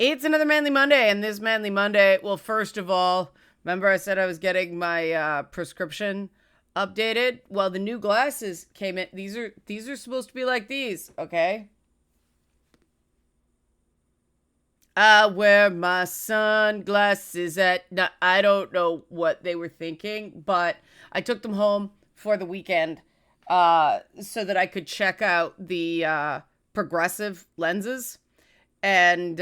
It's another Manly Monday, and this Manly Monday, well, first of all, remember I said I was getting my prescription updated? Well, the new glasses came in. These are supposed to be like these, okay? I wear my sunglasses at night. I don't know what they were thinking, but I took them home for the weekend so that I could check out the progressive lenses. And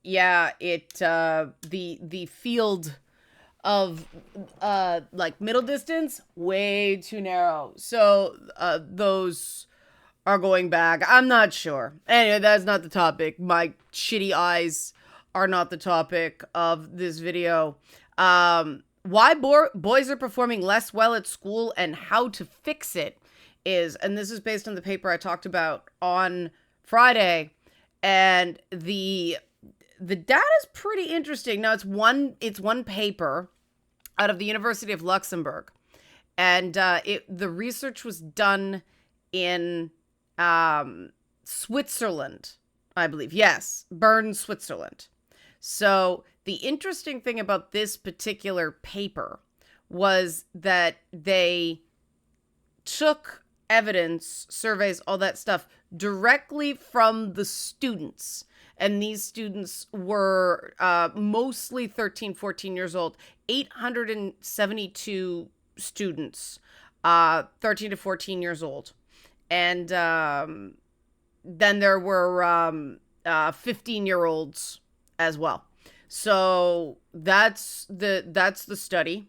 yeah, the field of like middle distance way too narrow. So those are going back. I'm not sure. Anyway, that's not the topic. My shitty eyes are not the topic of this video. Why boys are performing less well at school and how to fix it is, and this is based on the paper I talked about on Friday, and the data is pretty interesting. Now it's one paper out of the University of Luxembourg, and the research was done in Switzerland, I believe. Yes, Bern, Switzerland. So the interesting thing about this particular paper was that they took evidence, surveys, all that stuff directly from the students. And these students were mostly 13, 14 years old, 872 students, 13 to 14 years old. And then there were 15-year-olds as well. So that's the study.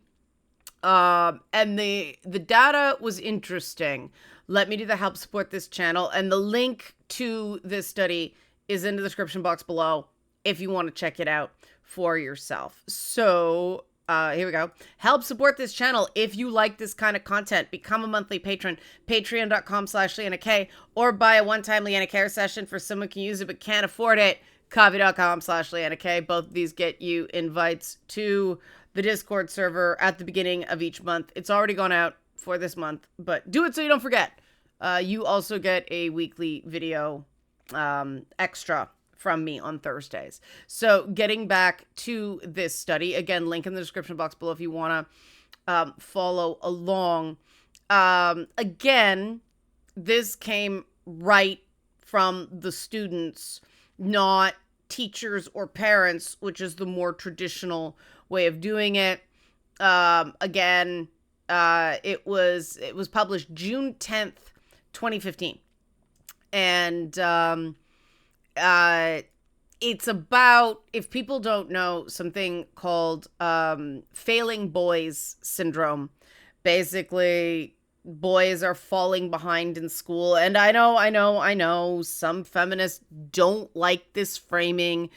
And the data was interesting. Let me do the help support this channel, and the link to this study is in the description box below if you want to check it out for yourself. So here we go. Help support this channel if you like this kind of content. Become a monthly patron, patreon.com/LeannaK, or buy a one-time Leanna Care session for someone who can use it but can't afford it. Coffee.com/LeannaK. Both of these get you invites to the Discord server at the beginning of each month. It's already gone out for this month, but do it so you don't forget. You also get a weekly video extra from me on Thursdays. So getting back to this study, again, link in the description box below if you want to follow along. Again, this came right from the students, not teachers or parents, which is the more traditional way of doing it. Again, it was published June 10th, 2015. And it's about, if people don't know, something called failing boys syndrome. Basically, boys are falling behind in school. And I know some feminists don't like this framing.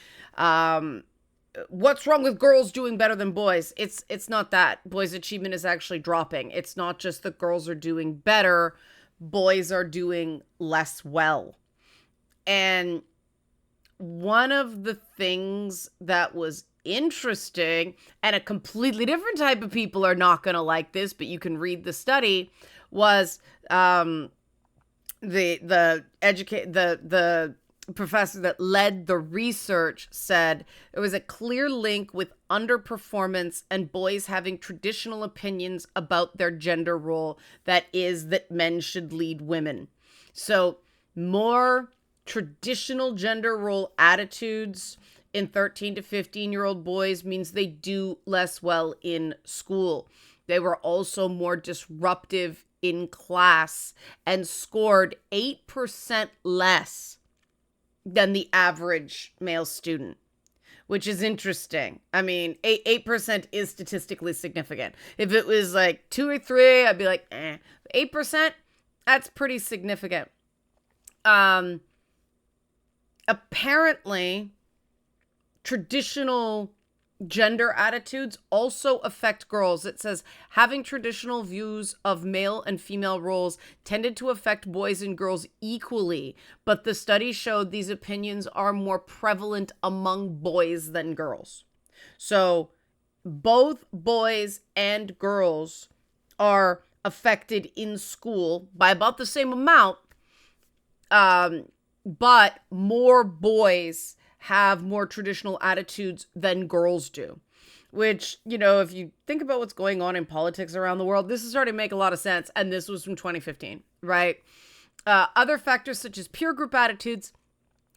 What's wrong with girls doing better than boys? It's not that. Boys' achievement is actually dropping. It's not just that girls are doing better. Boys are doing less well. And one of the things that was interesting, and a completely different type of people are not going to like this, but you can read the study, was the professor that led the research said there was a clear link with underperformance and boys having traditional opinions about their gender role, that is, that men should lead women. So more traditional gender role attitudes in 13 to 15-year-old boys means they do less well in school. They were also more disruptive in class and scored 8% less than the average male student, which is interesting. I mean, 8% is statistically significant. If it was like 2 or 3, I'd be like, 8%, that's pretty significant. Apparently, traditional gender attitudes also affect girls. It says having traditional views of male and female roles tended to affect boys and girls equally, but the study showed these opinions are more prevalent among boys than girls. So both boys and girls are affected in school by about the same amount, but more boys have more traditional attitudes than girls do. Which, you know, if you think about what's going on in politics around the world, this is starting to make a lot of sense. And this was from 2015, right? Other factors such as peer group attitudes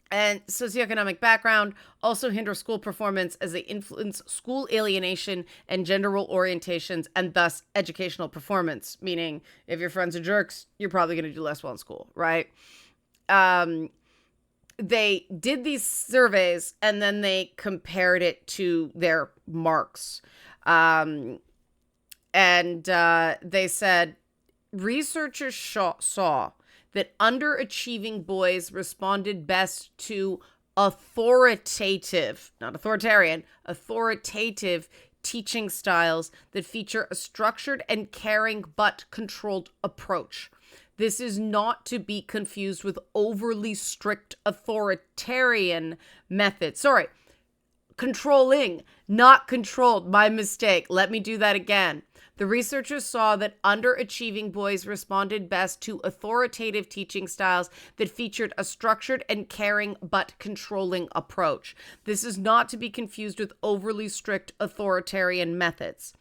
and socioeconomic background also hinder school performance as they influence school alienation and gender role orientations and thus educational performance. Meaning, if your friends are jerks, you're probably going to do less well in school, right? They did these surveys and then they compared it to their marks. And they said researchers saw that underachieving boys responded best to authoritative, not authoritarian, authoritative teaching styles that feature a structured and caring but controlled approach. This is not to be confused with overly strict authoritarian methods. Sorry, controlling, not controlled. My mistake. Let me do that again. The researchers saw that underachieving boys responded best to authoritative teaching styles that featured a structured and caring but controlling approach. This is not to be confused with overly strict authoritarian methods.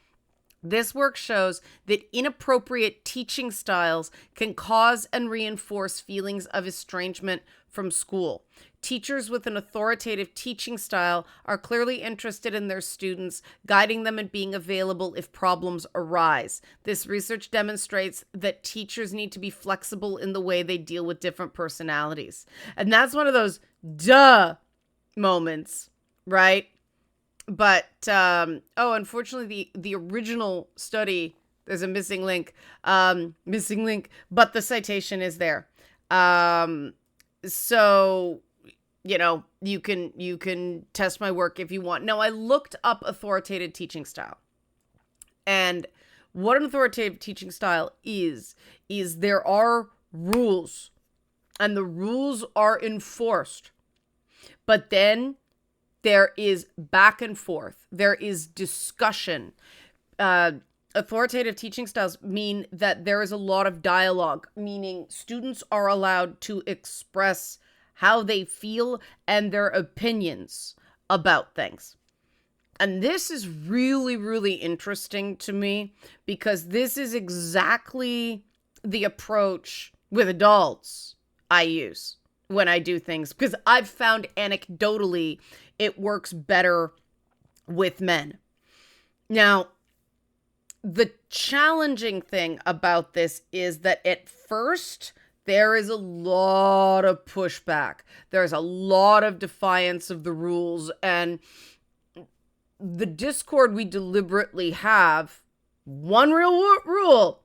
This work shows that inappropriate teaching styles can cause and reinforce feelings of estrangement from school. Teachers with an authoritative teaching style are clearly interested in their students, guiding them and being available if problems arise. This research demonstrates that teachers need to be flexible in the way they deal with different personalities. And that's one of those duh moments, right? But, unfortunately, the original study, there's a missing link, but the citation is there. So, you know, you can test my work if you want. Now, I looked up authoritative teaching style. And what an authoritative teaching style is there are rules, and the rules are enforced. But then there is back and forth. There is discussion. Authoritative teaching styles mean that there is a lot of dialogue, meaning students are allowed to express how they feel and their opinions about things. And this is really, really interesting to me because this is exactly the approach with adults I use when I do things, because I've found anecdotally it works better with men. Now, the challenging thing about this is that at first there is a lot of pushback. There's a lot of defiance of the rules, and the discord we deliberately have, one real rule,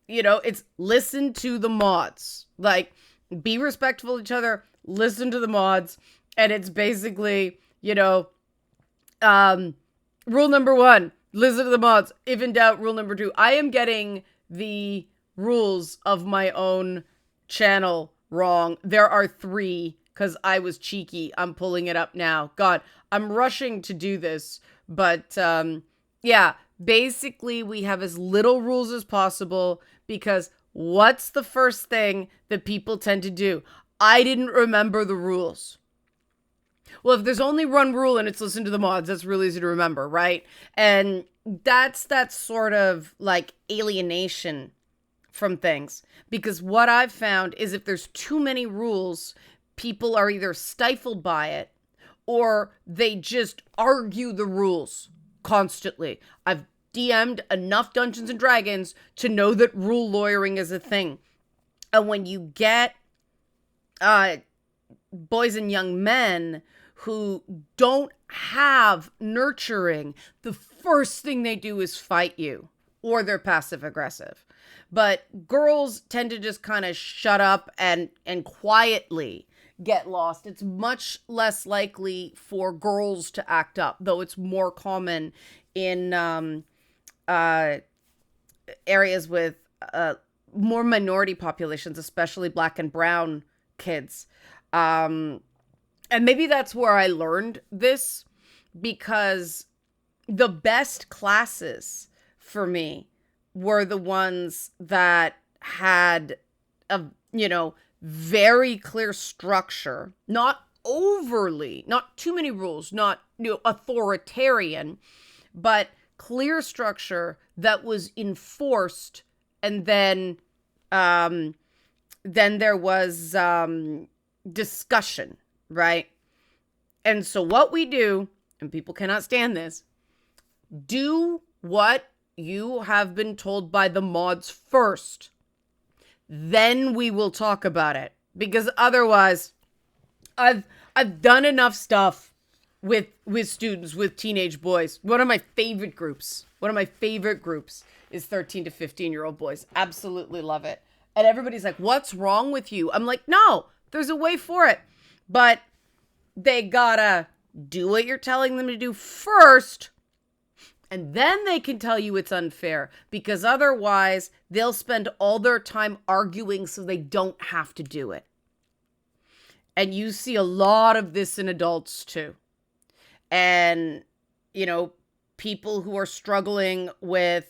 it's listen to the mods. Like, be respectful of each other, listen to the mods, and it's basically, rule number 1, listen to the mods. If in doubt, rule number 2. I am getting the rules of my own channel wrong. There are 3 because I was cheeky. I'm pulling it up now. God, I'm rushing to do this. But basically we have as little rules as possible because what's the first thing that people tend to do? I didn't remember the rules. Well, if there's only one rule and it's listen to the mods, that's really easy to remember, right? And that's that sort of like alienation from things. Because what I've found is if there's too many rules, people are either stifled by it or they just argue the rules constantly. I've DM'd enough Dungeons and Dragons to know that rule lawyering is a thing. And when you get boys and young men who don't have nurturing, the first thing they do is fight you, or they're passive aggressive. But girls tend to just kind of shut up and quietly get lost. It's much less likely for girls to act up, though it's more common in areas with more minority populations, especially Black and brown kids. And maybe that's where I learned this, because the best classes for me were the ones that had a, very clear structure, not overly, not too many rules, not authoritarian, but clear structure that was enforced, and then there was discussion, right? And so what we do, and people cannot stand this, do what you have been told by the mods first. Then we will talk about it. Because otherwise, I've done enough stuff with students, with teenage boys. One of my favorite groups is 13 to 15-year-old boys. Absolutely love it. And everybody's like, what's wrong with you? I'm like, no, there's a way for it. But they gotta do what you're telling them to do first, and then they can tell you it's unfair, because otherwise they'll spend all their time arguing so they don't have to do it. And you see a lot of this in adults too. And, people who are struggling with,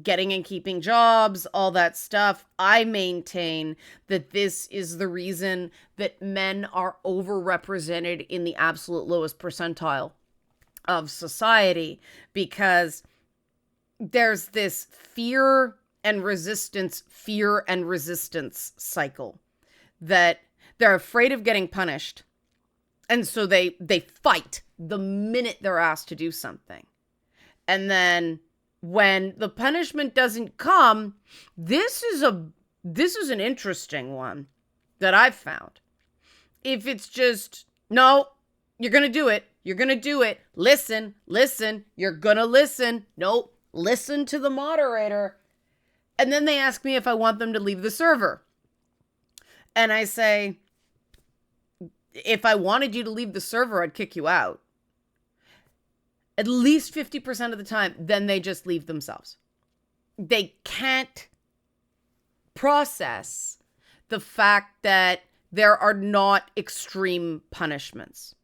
getting and keeping jobs, all that stuff. I maintain that this is the reason that men are overrepresented in the absolute lowest percentile of society, because there's this fear and resistance cycle that they're afraid of getting punished. And so they fight the minute they're asked to do something. And then when the punishment doesn't come, this is an interesting one that I've found. If it's just, no, you're going to do it. You're going to do it. Listen, you're going to listen. Nope, listen to the moderator. And then they ask me if I want them to leave the server. And I say, if I wanted you to leave the server, I'd kick you out. At least 50% of the time, then they just leave themselves. They can't process the fact that there are not extreme punishments.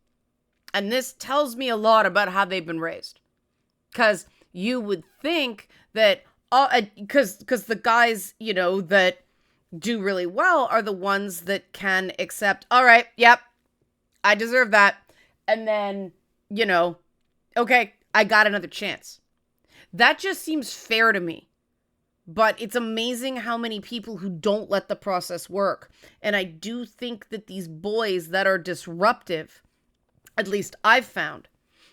And this tells me a lot about how they've been raised. Because you would think that, because the guys, that do really well are the ones that can accept, all right, yep, I deserve that. And then, okay, I got another chance. That just seems fair to me. But it's amazing how many people who don't let the process work. And I do think that these boys that are disruptive, at least I've found,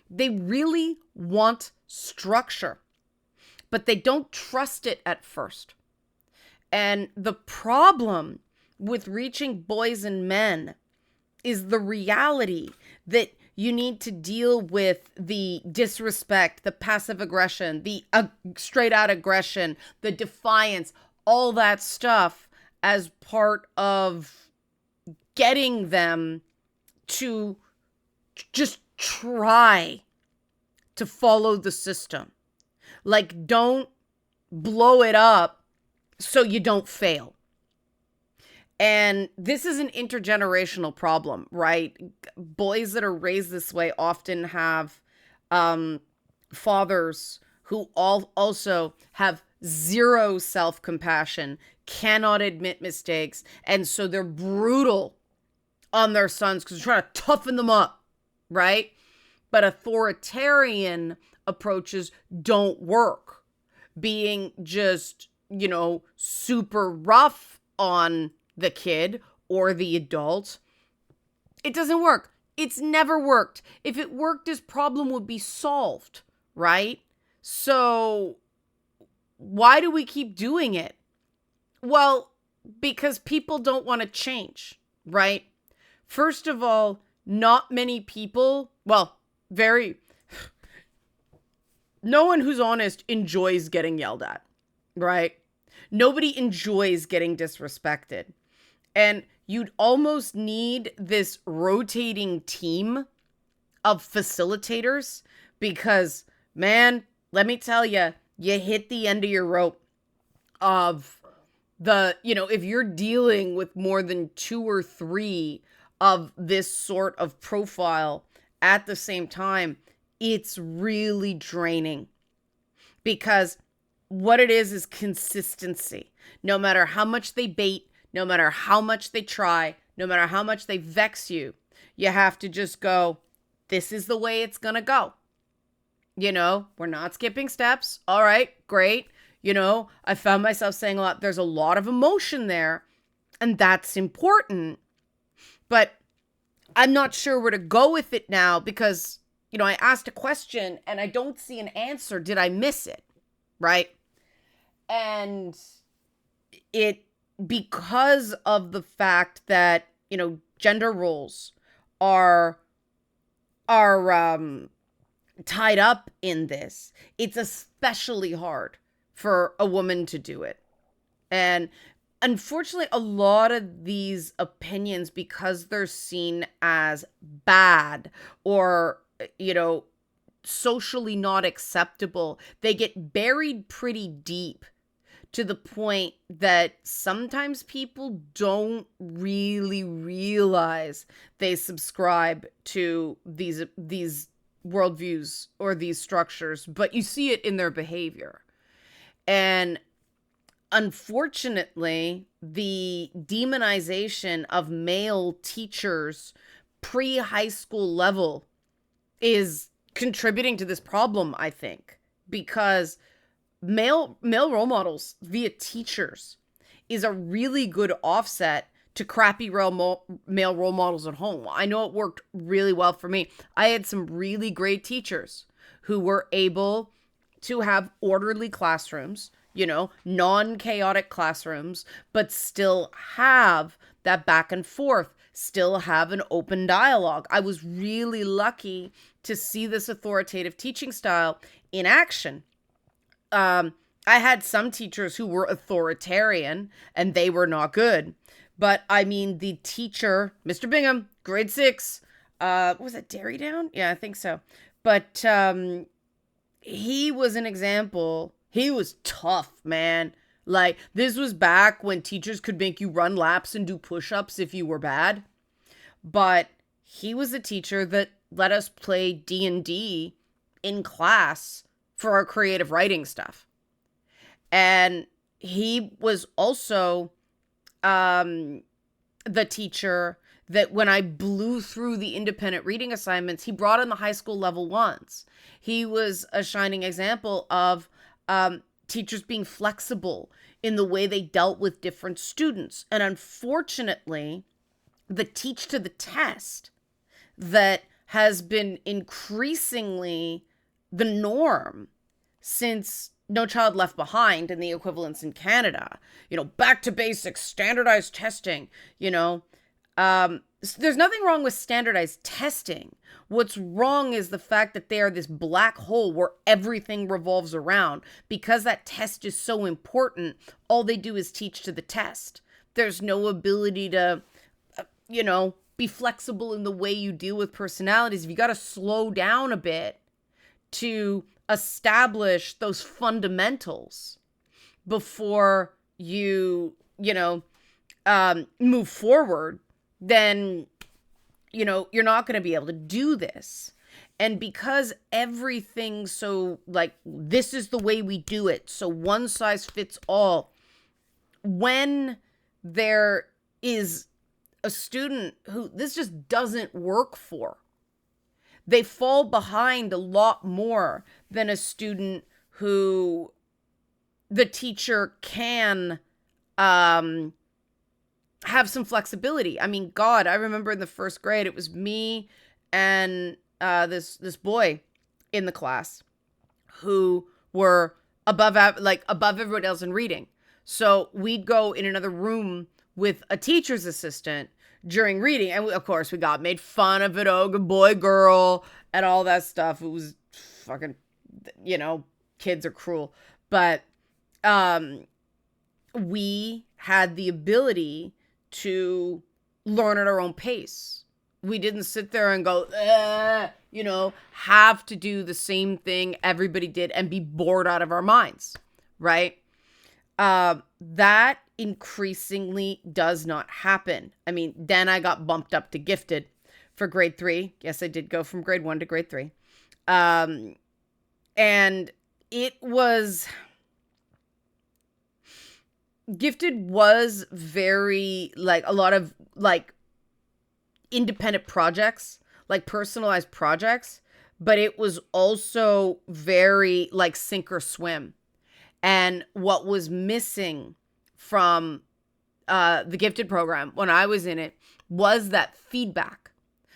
they really want structure, but they don't trust it at first. And the problem with reaching boys and men is the reality that you need to deal with the disrespect, the passive aggression, the straight out aggression, the defiance, all that stuff as part of getting them to just try to follow the system. Like, don't blow it up so you don't fail. And this is an intergenerational problem, right? Boys that are raised this way often have fathers who also have zero self-compassion, cannot admit mistakes, and so they're brutal on their sons because they're trying to toughen them up, right? But authoritarian approaches don't work. Being just, super rough on the kid or the adult, it doesn't work. It's never worked. If it worked, this problem would be solved, right? So why do we keep doing it? Well, because people don't want to change, right? First of all, not many people, no one who's honest enjoys getting yelled at, right? Nobody enjoys getting disrespected. And you'd almost need this rotating team of facilitators because, man, let me tell you, you hit the end of your rope of if you're dealing with more than 2 or 3 of this sort of profile at the same time, it's really draining, because what it is consistency. No matter how much they bait, no matter how much they try, no matter how much they vex you, you have to just go, this is the way it's going to go. We're not skipping steps. All right, great. I found myself saying a lot. There's a lot of emotion there, and that's important. But I'm not sure where to go with it now because, I asked a question and I don't see an answer. Did I miss it? Right? And because of the fact that, gender roles are tied up in this, it's especially hard for a woman to do it. And unfortunately, a lot of these opinions, because they're seen as bad or, socially not acceptable, they get buried pretty deep to the point that sometimes people don't really realize they subscribe to these worldviews or these structures, but you see it in their behavior. And unfortunately, the demonization of male teachers pre-high school level is contributing to this problem, I think, because male role models via teachers is a really good offset to crappy male role models at home. I know it worked really well for me. I had some really great teachers who were able to have orderly classrooms, non-chaotic classrooms, but still have that back and forth, still have an open dialogue. I was really lucky to see this authoritative teaching style in action. I had some teachers who were authoritarian and they were not good. But I mean, the teacher, Mr. Bingham, grade 6, was that Dairy Down? Yeah, I think so. But he was an example. He was tough, man. Like, this was back when teachers could make you run laps and do push-ups if you were bad. But he was a teacher that let us play D&D in class for our creative writing stuff. And he was also the teacher that when I blew through the independent reading assignments, he brought in the high school level ones. He was a shining example of teachers being flexible in the way they dealt with different students. And unfortunately, the teach to the test that has been increasingly the norm since No Child Left Behind and the equivalents in Canada, back to basics, standardized testing, there's nothing wrong with standardized testing. What's wrong is the fact that they are this black hole where everything revolves around. Because that test is so important, all they do is teach to the test. There's no ability to, be flexible in the way you deal with personalities. You got to slow down a bit to establish those fundamentals before you, move forward. Then, you're not going to be able to do this. And because everything's so like, this is the way we do it, so one size fits all, when there is a student who this just doesn't work for, they fall behind a lot more than a student who the teacher can have some flexibility. I mean, God, I remember in the first grade, it was me and this boy in the class who were above everyone else in reading. So we'd go in another room with a teacher's assistant during reading. And of course, we got made fun of it. Oh, good boy, girl, and all that stuff. It was fucking, kids are cruel. But we had the ability to learn at our own pace. We didn't sit there and go, have to do the same thing everybody did and be bored out of our minds, right? That increasingly does not happen. I mean, then I got bumped up to gifted for grade 3. Yes, I did go from grade 1 to grade 3. And it was... Gifted was very, a lot of, independent projects, like personalized projects, but it was also very like sink or swim. And what was missing from the gifted program when I was in it was that feedback.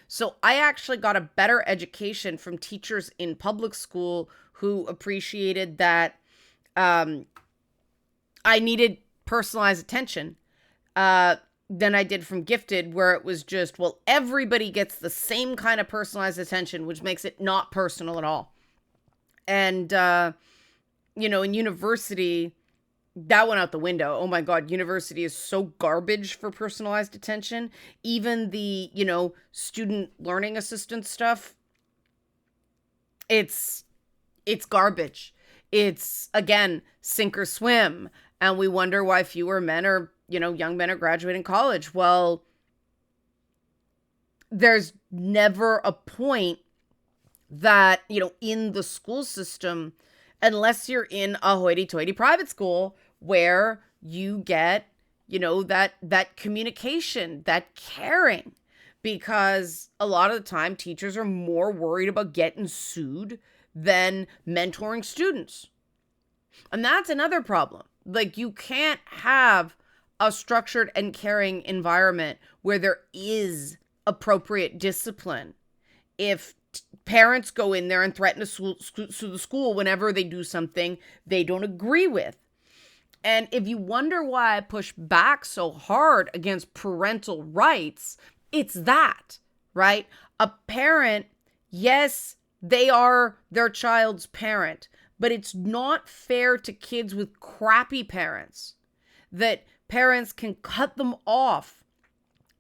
So I actually got a better education from teachers in public school who appreciated that I needed personalized attention than I did from gifted, where it was just, well, everybody gets the same kind of personalized attention, which makes it not personal at all. And, in university, that went out the window. Oh my God, university is so garbage for personalized attention. Even the, student learning assistant stuff, it's garbage. It's, again, sink or swim. And we wonder why fewer men are, young men are graduating college. Well, there's never a point that, in the school system, unless you're in a hoity-toity private school where you get, that communication, that caring, because a lot of the time teachers are more worried about getting sued than mentoring students. And that's another problem. Like, you can't have a structured and caring environment where there is appropriate discipline if parents go in there and threaten to sue the school whenever they do something they don't agree with. And if you wonder why I push back so hard against parental rights, it's that, right? A parent, yes, they are their child's parent, but it's not fair to kids with crappy parents that parents can cut them off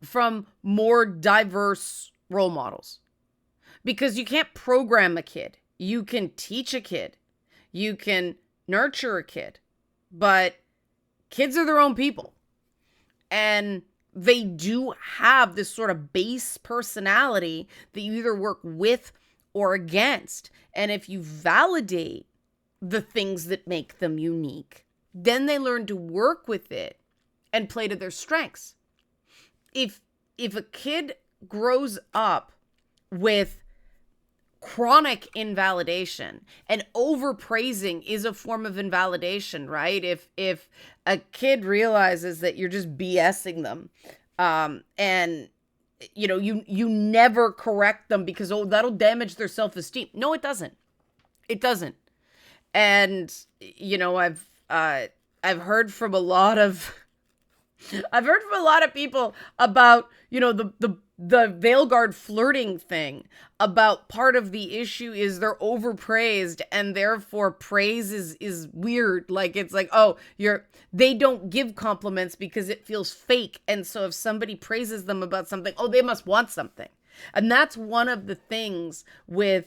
from more diverse role models. Because you can't program a kid. You can teach a kid. You can nurture a kid. But kids are their own people. And they do have this sort of base personality that you either work with or against. And if you validate the things that make them unique, then they learn to work with it and play to their strengths. If a kid grows up with chronic invalidation, and overpraising is a form of invalidation, right? If a kid realizes that you're just BSing them, and you never correct them because that'll damage their self-esteem. No, it doesn't. It doesn't. And I've heard from a lot of people about the veil guard flirting thing, about part of the issue is they're overpraised and therefore praise is weird. Like, it's like, oh, they don't give compliments because it feels fake. And so if somebody praises them about something, oh, they must want something. And that's one of the things with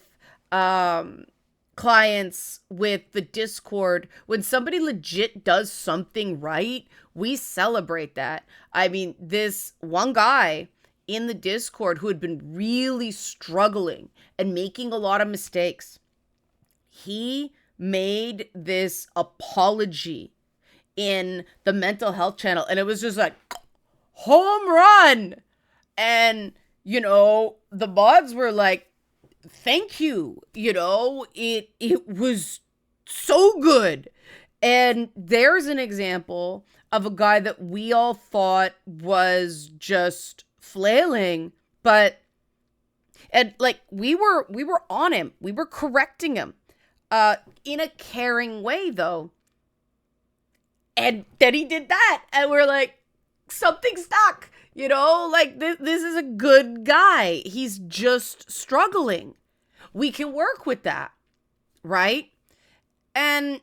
clients with the Discord. When somebody legit does something right, we celebrate that. I mean, this one guy in the Discord who had been really struggling and making a lot of mistakes, he made this apology in the mental health channel, and it was just like home run. And the mods were like, thank you. It was so good. And there's an example of a guy that we all thought was just flailing, and we were on him. We were correcting him in a caring way, though. And then he did that, and we're like, something stuck. This is a good guy. He's just struggling. We can work with that, right? And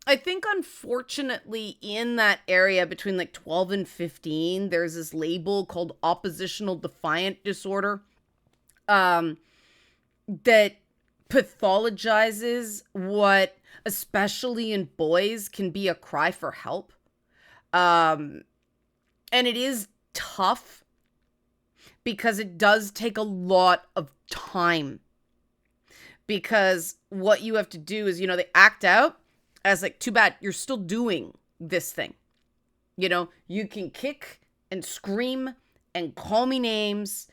I think, unfortunately, in that area between 12 and 15, there's this label called oppositional defiant disorder that pathologizes what, especially in boys, can be a cry for help. And it is tough because it does take a lot of time. Because what you have to do is, they act out as too bad, you're still doing this thing. You can kick and scream and call me names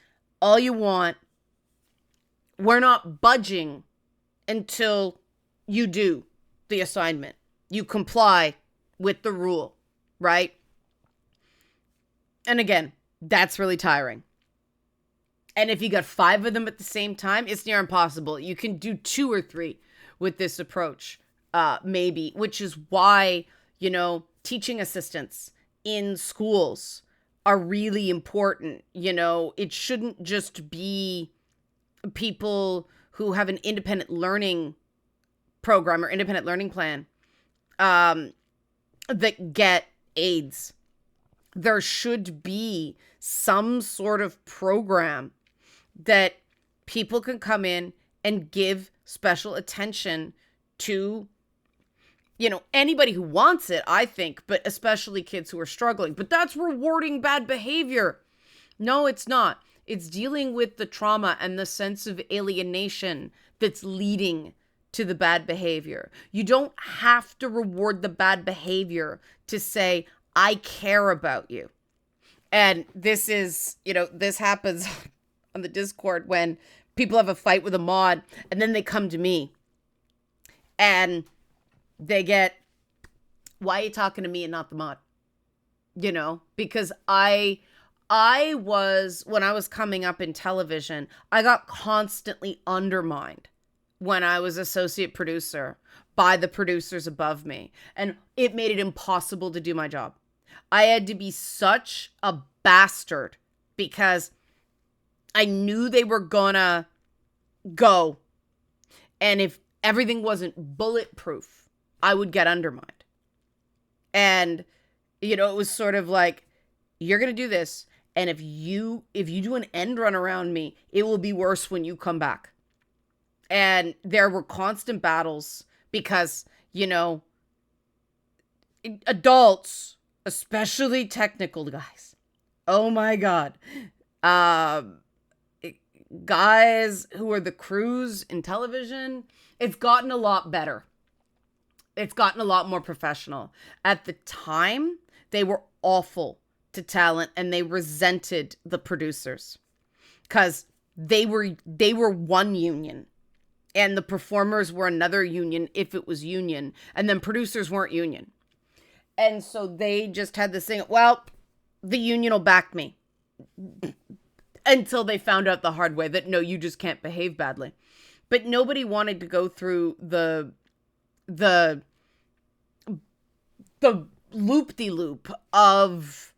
all you want. We're not budging until you do the assignment. You comply with the rule, right? And again, that's really tiring. And if you got 5 of them at the same time, it's near impossible. You can do 2 or 3 with this approach, maybe, which is why, teaching assistants in schools are really important. It shouldn't just be people who have an independent learning program or independent learning plan that get aids. There should be some sort of program that people can come in and give special attention to, anybody who wants it, I think, but especially kids who are struggling. But that's rewarding bad behavior. No, it's not. It's dealing with the trauma and the sense of alienation that's leading to the bad behavior. You don't have to reward the bad behavior to say, I care about you. And this is, this happens on the Discord when people have a fight with a mod and then they come to me and they get, why are you talking to me and not the mod? Because I was, when I was coming up in television, I got constantly undermined when I was associate producer by the producers above me. And it made it impossible to do my job. I had to be such a bastard because I knew they were gonna go. And if everything wasn't bulletproof, I would get undermined. And, it was sort of like, you're going to do this. And if you do an end run around me, it will be worse when you come back. And there were constant battles because, adults, especially technical guys. Oh my God. Guys who are the crews in television, it's gotten a lot better. It's gotten a lot more professional. At the time, they were awful to talent and they resented the producers because they were one union and the performers were another union if it was union, and then producers weren't union. And so they just had this thing, well, the union will back me. Until they found out the hard way that no, you just can't behave badly. But nobody wanted to go through the loop-de-loop of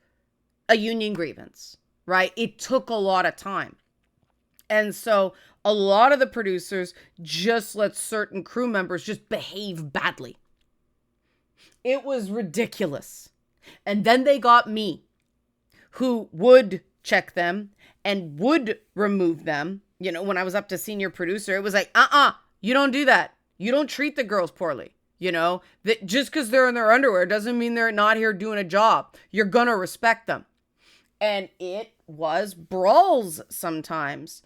a union grievance, right? It took a lot of time. And so a lot of the producers just let certain crew members just behave badly. It was ridiculous. And then they got me, who would check them and would remove them. When I was up to senior producer, it was like, you don't do that. You don't treat the girls poorly. That just because they're in their underwear doesn't mean they're not here doing a job. You're going to respect them. And it was brawls sometimes.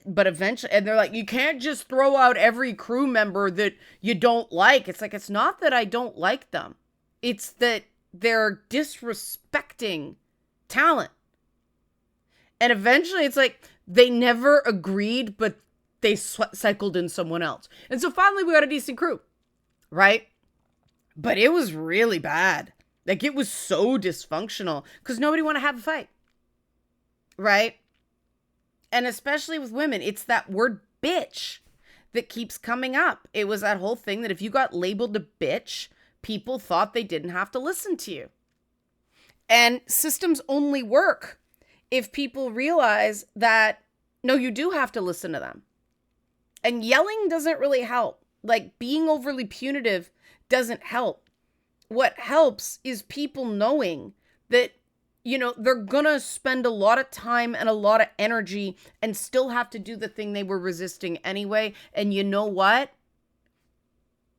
But eventually, and they're like, you can't just throw out every crew member that you don't like. It's like, it's not that I don't like them. It's that they're disrespecting talent. And eventually it's like, they never agreed, but they cycled in someone else. And so finally we got a decent crew, right? But it was really bad. Like, it was so dysfunctional because nobody wanted to have a fight, right? And especially with women, it's that word bitch that keeps coming up. It was that whole thing that if you got labeled a bitch, people thought they didn't have to listen to you. And systems only work if people realize that, no, you do have to listen to them. And yelling doesn't really help. Like, being overly punitive doesn't help. What helps is people knowing that, they're gonna spend a lot of time and a lot of energy and still have to do the thing they were resisting anyway. And you know what?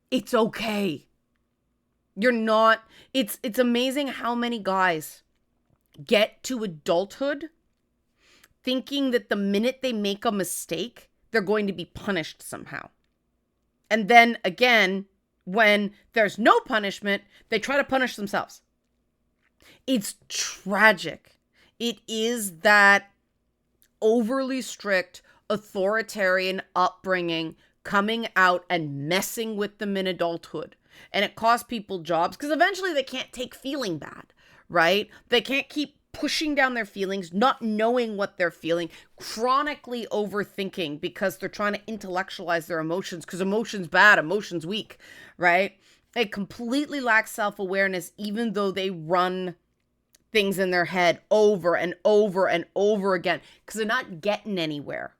It's okay. It's amazing how many guys get to adulthood thinking that the minute they make a mistake, they're going to be punished somehow. And then again, when there's no punishment, they try to punish themselves. It's tragic. It is that overly strict, authoritarian upbringing coming out and messing with them in adulthood. And it costs people jobs because eventually they can't take feeling bad, right? They can't keep pushing down their feelings, not knowing what they're feeling, chronically overthinking because they're trying to intellectualize their emotions because emotion's bad, emotion's weak, right? They completely lack self-awareness even though they run things in their head over and over and over again because they're not getting anywhere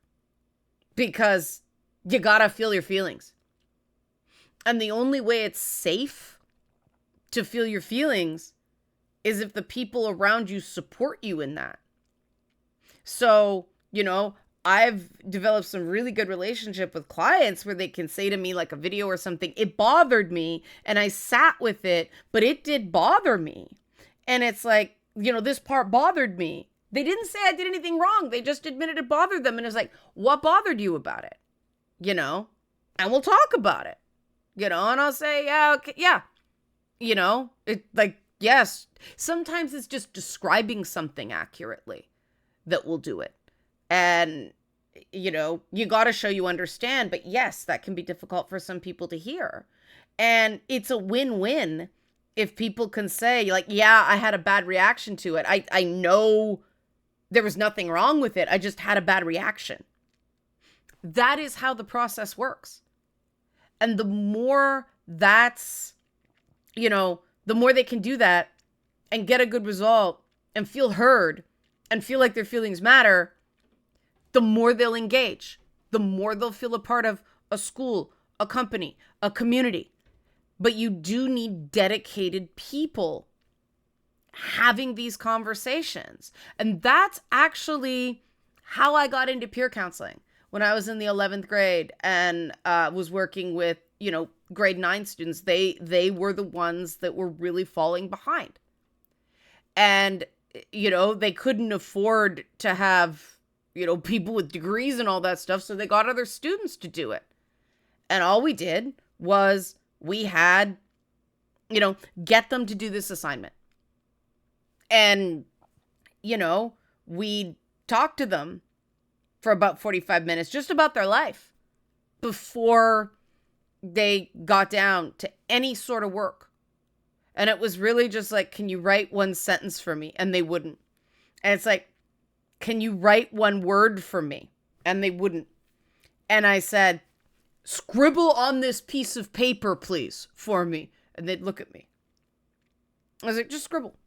because you gotta feel your feelings. And the only way it's safe to feel your feelings is if the people around you support you in that. So, I've developed some really good relationship with clients where they can say to me like a video or something, it bothered me and I sat with it, but it did bother me. And it's like, this part bothered me. They didn't say I did anything wrong. They just admitted it bothered them. And it's like, what bothered you about it? And we'll talk about it, and I'll say, yeah, okay, yeah. It like, yes. Sometimes it's just describing something accurately that will do it. And, you got to show you understand. But yes, that can be difficult for some people to hear. And it's a win-win if people can say, like, yeah, I had a bad reaction to it. I know there was nothing wrong with it. I just had a bad reaction. That is how the process works. And the more that's, the more they can do that and get a good result and feel heard and feel like their feelings matter, the more they'll engage, the more they'll feel a part of a school, a company, a community. But you do need dedicated people having these conversations. And that's actually how I got into peer counseling when I was in the 11th grade and was working with, grade 9 students. They were the ones that were really falling behind. And, they couldn't afford to have, people with degrees and all that stuff. So they got other students to do it. And all we did was we had, get them to do this assignment. And, we talked to them for about 45 minutes, just about their life before they got down to any sort of work. And it was really just like, can you write one sentence for me? And they wouldn't. And it's like, can you write one word for me? And they wouldn't. And I said, scribble on this piece of paper, please, for me. And they'd look at me. I was like, just scribble.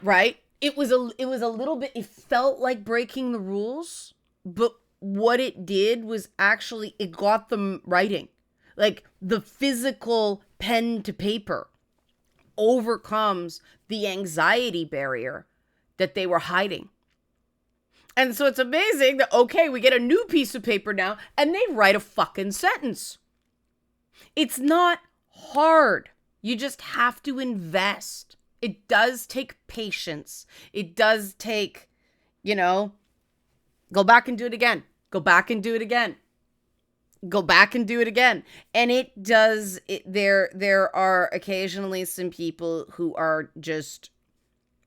Right? It was a little bit, it felt like breaking the rules, but what it did was actually, it got them writing. Like the physical pen to paper overcomes the anxiety barrier that they were hiding. And so it's amazing that, okay, we get a new piece of paper now and they write a fucking sentence. It's not hard. You just have to invest. It does take patience. It does take, go back and do it again. Go back and do it again. Go back and do it again. And it does, there are occasionally some people who are just,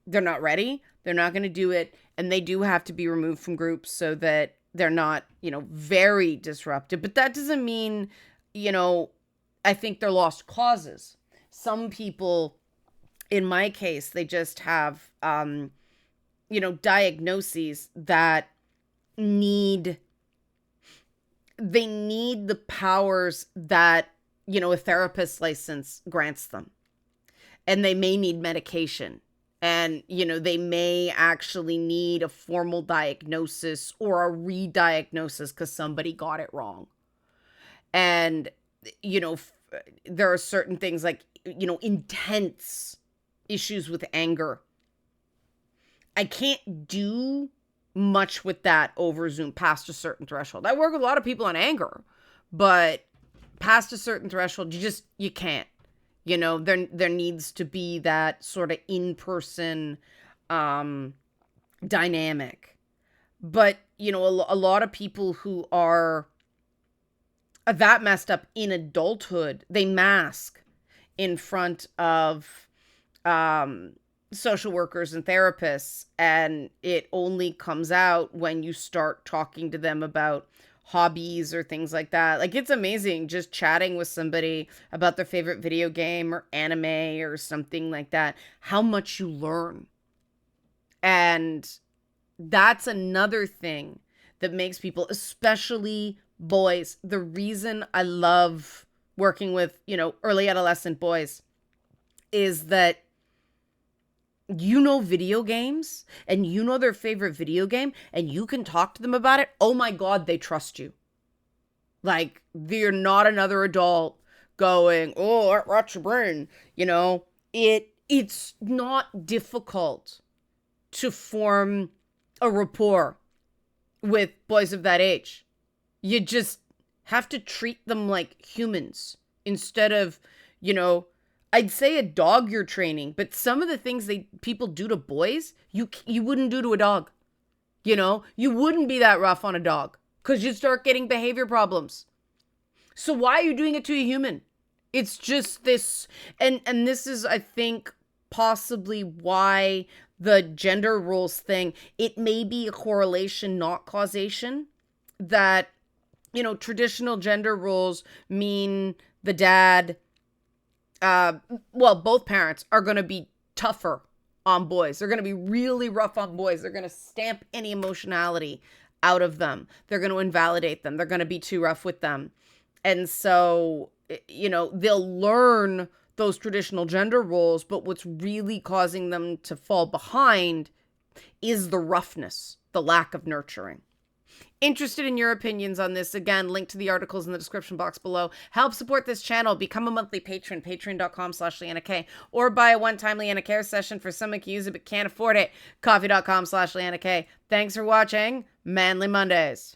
they're not ready. They're not going to do it. And they do have to be removed from groups so that they're not, very disruptive. But that doesn't mean, I think they're lost causes. Some people, in my case, they just have, diagnoses that need the powers that, a therapist license grants them. And they may need medication. And, they may actually need a formal diagnosis or a re-diagnosis because somebody got it wrong. And, there are certain things like, intense issues with anger. I can't do much with that over Zoom past a certain threshold. I work with a lot of people on anger, but past a certain threshold, you can't. There needs to be that sort of in-person dynamic. But, a lot of people who are that messed up in adulthood, they mask in front of social workers and therapists, and it only comes out when you start talking to them about hobbies or things like that. Like, it's amazing just chatting with somebody about their favorite video game or anime or something like that, how much you learn. And that's another thing that makes people, especially boys, the reason I love working with, early adolescent boys is that video games and their favorite video game and you can talk to them about it. Oh my God, they trust you. Like, they're not another adult going, oh, rot your brain. It's not difficult to form a rapport with boys of that age. You just have to treat them like humans instead of, I'd say a dog you're training, but some of the things people do to boys, you wouldn't do to a dog. You wouldn't be that rough on a dog because you'd start getting behavior problems. So why are you doing it to a human? It's just this, and this is, I think, possibly why the gender roles thing, it may be a correlation, not causation, that, traditional gender roles mean the dad, both parents are going to be tougher on boys. They're going to be really rough on boys. They're going to stamp any emotionality out of them. They're going to invalidate them. They're going to be too rough with them. And so, they'll learn those traditional gender roles, but what's really causing them to fall behind is the roughness, the lack of nurturing. Interested in your opinions on this? Again, link to the articles in the description box below. Help support this channel. Become a monthly patron, patreon.com/LeannaK, or buy a one-time Leanna Care session for someone who can use it but can't afford it. Coffee.com/LeannaK. Thanks for watching Manly Mondays.